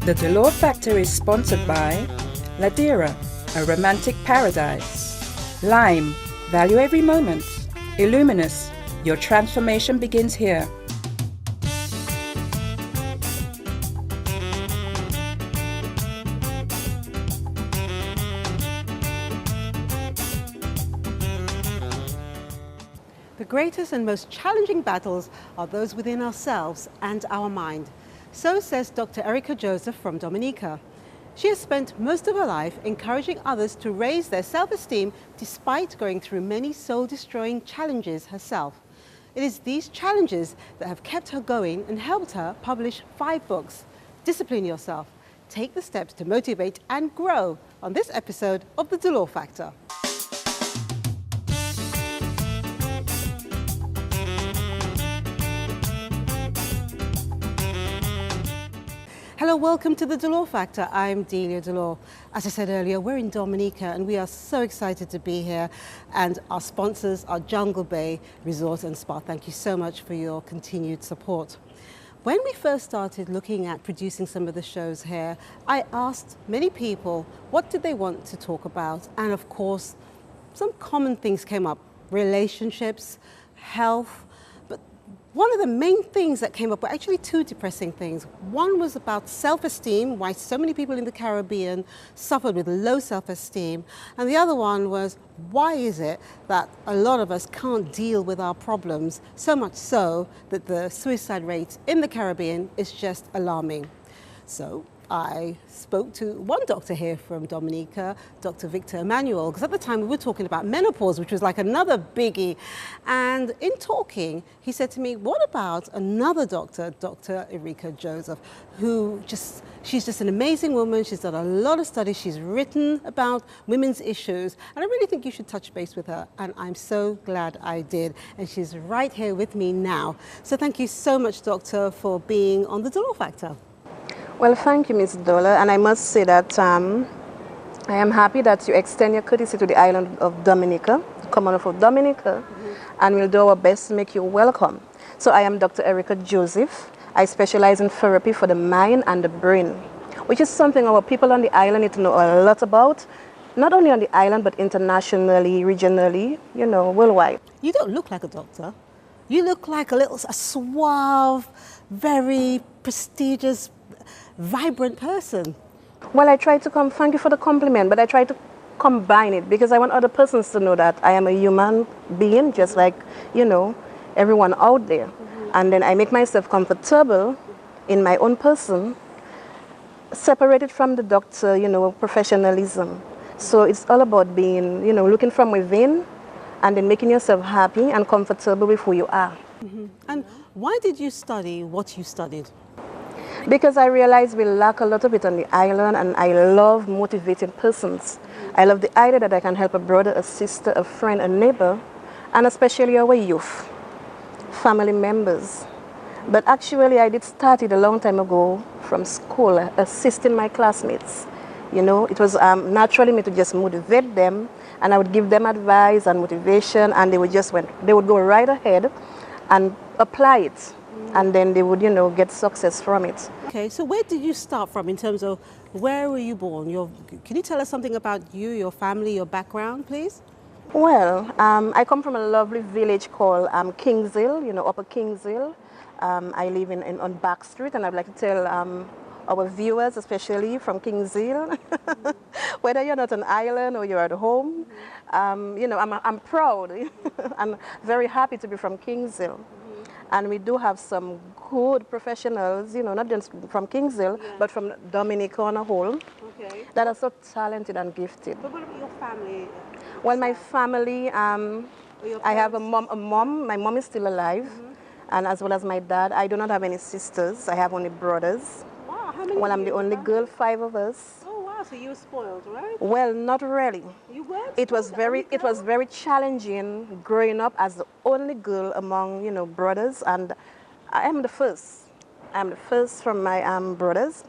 The Dolor Factor is sponsored by Delia, a romantic paradise. Lime, value every moment. Illuminous, your transformation begins here. The greatest and most challenging battles are those within ourselves and our mind. So says Dr. Erica Joseph from Dominica. She has spent most of her life encouraging others to raise their self-esteem despite going through many soul-destroying challenges herself. It is these challenges that have kept her going and helped her publish 5 books. Discipline yourself. Take the steps to motivate and grow on this episode of The Dolor Factor. Hello, welcome to the Dolor Factor. I'm Delia Dolor. As I said earlier, we're in Dominica and we are so excited to be here. And our sponsors are Jungle Bay Resort and Spa. Thank you so much for your continued support. When we first started looking at producing some of the shows here, I asked many people what did they want to talk about. And of course, some common things came up: relationships, health. One of the main things that came up were actually 2 depressing things. One was about self-esteem, why so many people in the Caribbean suffered with low self-esteem. And the other one was, why is it that a lot of us can't deal with our problems, so much so that the suicide rate in the Caribbean is just alarming. So I spoke to one doctor here from Dominica, Dr. Victor Emmanuel, because at the time we were talking about menopause, which was like another biggie. And in talking, he said to me, what about another doctor, Dr. Erica Joseph, she's just an amazing woman. She's done a lot of studies. She's written about women's issues. And I really think you should touch base with her. And I'm so glad I did. And she's right here with me now. So thank you so much, Doctor, for being on the Dolor Factor. Well, thank you, Ms. Dolor, and I must say that I am happy that you extend your courtesy to the island of Dominica, the Commonwealth of Dominica, and we'll do our best to make you welcome. So I am Dr. Erica Joseph. I specialize in therapy for the mind and the brain, which is something our people on the island need to know a lot about, not only on the island, but internationally, regionally, worldwide. You don't look like a doctor. You look like a suave, very prestigious, vibrant person. Well, I try to thank you for the compliment, but I try to combine it because I want other persons to know that I am a human being, just like, everyone out there. And then I make myself comfortable in my own person, separated from the doctor, professionalism. So it's all about being, looking from within and then making yourself happy and comfortable with who you are. And why did you study what you studied? Because I realize we lack a lot of it on the island, and I love motivating persons. I love the idea that I can help a brother, a sister, a friend, a neighbor, and especially our youth, family members. But actually I did start it a long time ago from school, assisting my classmates. It was naturally me to just motivate them, and I would give them advice and motivation, and they would go right ahead and apply it. And then they would, get success from it. Okay, so where did you start from in terms of where were you born? Can you tell us something about you, your family, your background, please? Well, I come from a lovely village called Kingshill, Upper Kingshill. I live on Back Street, and I'd like to tell our viewers, especially from Kingshill, whether you're not an island or you're at home, I'm proud and very happy to be from Kingshill. And we do have some good professionals, not just from Kingshill, but from Dominica on a whole, that are so talented and gifted. But what about your family? Well, my family, I have a mom. My mom is still alive, and as well as my dad. I do not have any sisters. I have only brothers. Wow, how many? Well, I'm the only girl, 5 of us. Oh wow, so you were spoiled, right? Well, not really. You were? It was very challenging growing up as the only girl among, brothers, and I am the first. I'm the first from my brothers.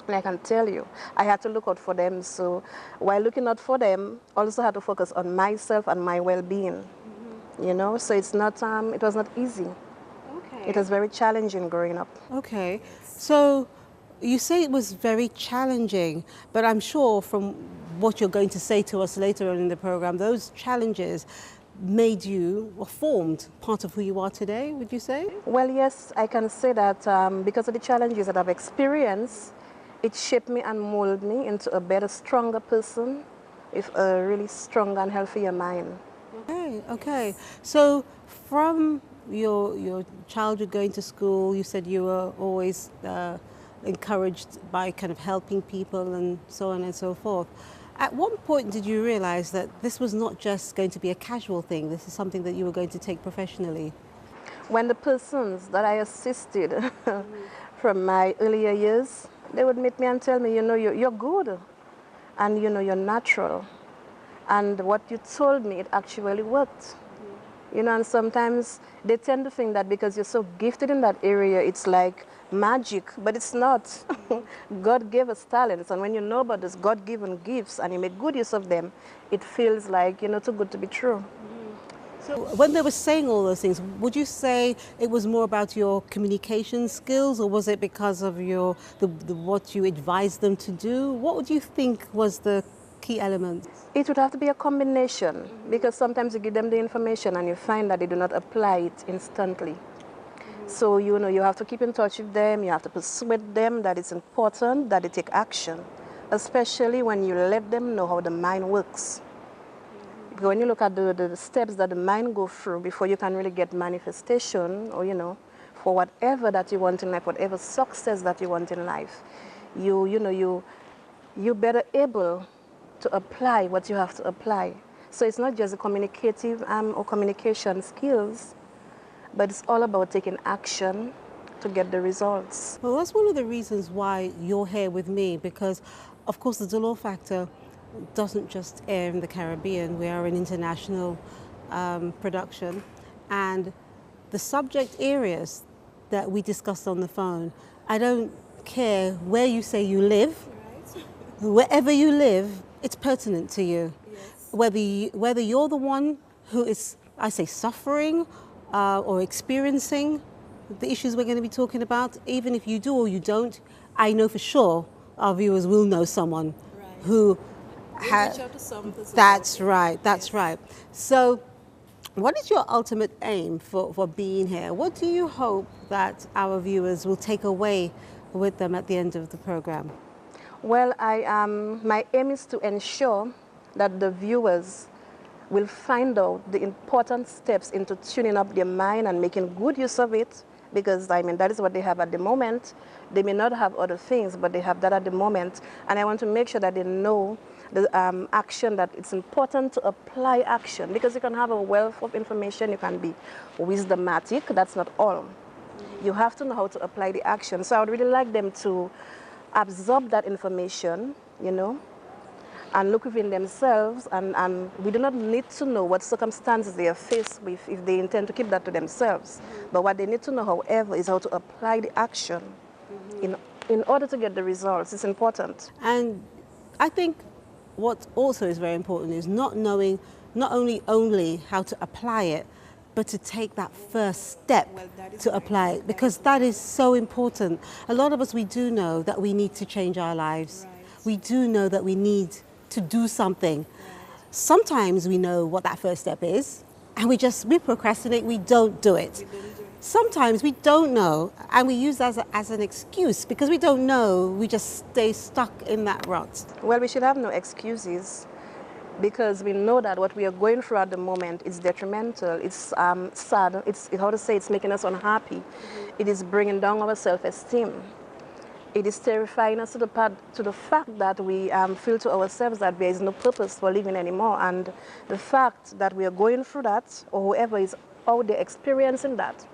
And I can tell you, I had to look out for them. So while looking out for them, also had to focus on myself and my well-being. So it's not, it was not easy. Okay. It was very challenging growing up. Okay. So You say it was very challenging, but I'm sure from what you're going to say to us later on in the program, those challenges made you or formed part of who you are today, would you say? Well, yes, I can say that because of the challenges that I've experienced, it shaped me and molded me into a better, stronger person with a really strong and healthier mind. Okay, okay. So from your childhood going to school, you said you were always encouraged by kind of helping people and so on and so forth. At what point did you realize that this was not just going to be a casual thing, this is something that you were going to take professionally? When the persons that I assisted from my earlier years, they would meet me and tell me, you know, you're good and you know, you're natural. And what you told me, it actually worked. You know, and sometimes they tend to think that because you're so gifted in that area, it's like magic, but it's not. God gave us talents, and when you know about those God-given gifts and you make good use of them, it feels like, you know, too good to be true. So when they were saying all those things, would you say it was more about your communication skills, or was it because of what you advised them to do? What would you think was the key element? It would have to be a combination, because sometimes you give them the information and you find that they do not apply it instantly. So, you know, you have to keep in touch with them, you have to persuade them that it's important that they take action, especially when you let them know how the mind works. Because when you look at the steps that the mind goes through before you can really get manifestation, or, you know, for whatever that you want in life, whatever success that you want in life, you're better able to apply what you have to apply. So it's not just the communicative or communication skills, but it's all about taking action to get the results. Well, that's one of the reasons why you're here with me, because of course the Dolor Factor doesn't just air in the Caribbean. We are an international production, and the subject areas that we discussed on the phone, I don't care where you say you live, wherever you live, it's pertinent to you. Yes. Whether you're the one who is, I say, suffering or experiencing the issues we're going to be talking about, even if you do or you don't, I know for sure our viewers will know someone who has. That's right, that's right. So what is your ultimate aim for being here? What do you hope that our viewers will take away with them at the end of the program? Well, my aim is to ensure that the viewers will find out the important steps into tuning up their mind and making good use of it, because, I mean, that is what they have at the moment. They may not have other things, but they have that at the moment. And I want to make sure that they know the action, that it's important to apply action, because you can have a wealth of information, you can be wisdomatic, that's not all. You have to know how to apply the action. So I would really like them to absorb that information, you know, and look within themselves, and we do not need to know what circumstances they are faced with if they intend to keep that to themselves. But what they need to know, however, is how to apply the action in order to get the results. It's important. And I think what also is very important is not knowing not only how to apply it, but to take that first step to apply it, because that is so important. A lot of us, we do know that we need to change our lives. Right. We do know that we need to do something. Right. Sometimes we know what that first step is, and we procrastinate, we don't do it. Sometimes we don't know, and we use that as an excuse. Because we don't know, we just stay stuck in that rut. Well, we should have no excuses, because we know that what we are going through at the moment is detrimental, it's sad, it's making us unhappy. Mm-hmm. It is bringing down our self-esteem. It is terrifying us to the fact that we feel to ourselves that there is no purpose for living anymore. And the fact that we are going through that, or whoever is out there experiencing that,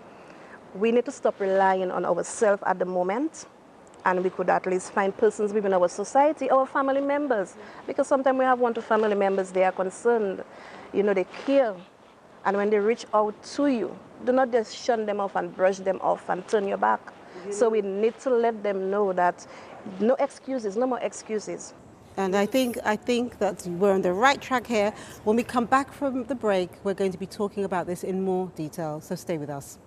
we need to stop relying on ourselves at the moment, and we could at least find persons within our society, our family members, because sometimes we have one or two family members, they are concerned, you know, they care, and when they reach out to you, do not just shun them off and brush them off and turn your back. Mm-hmm. So we need to let them know that no excuses, no more excuses. And I think that we're on the right track here. When we come back from the break, we're going to be talking about this in more detail, so stay with us.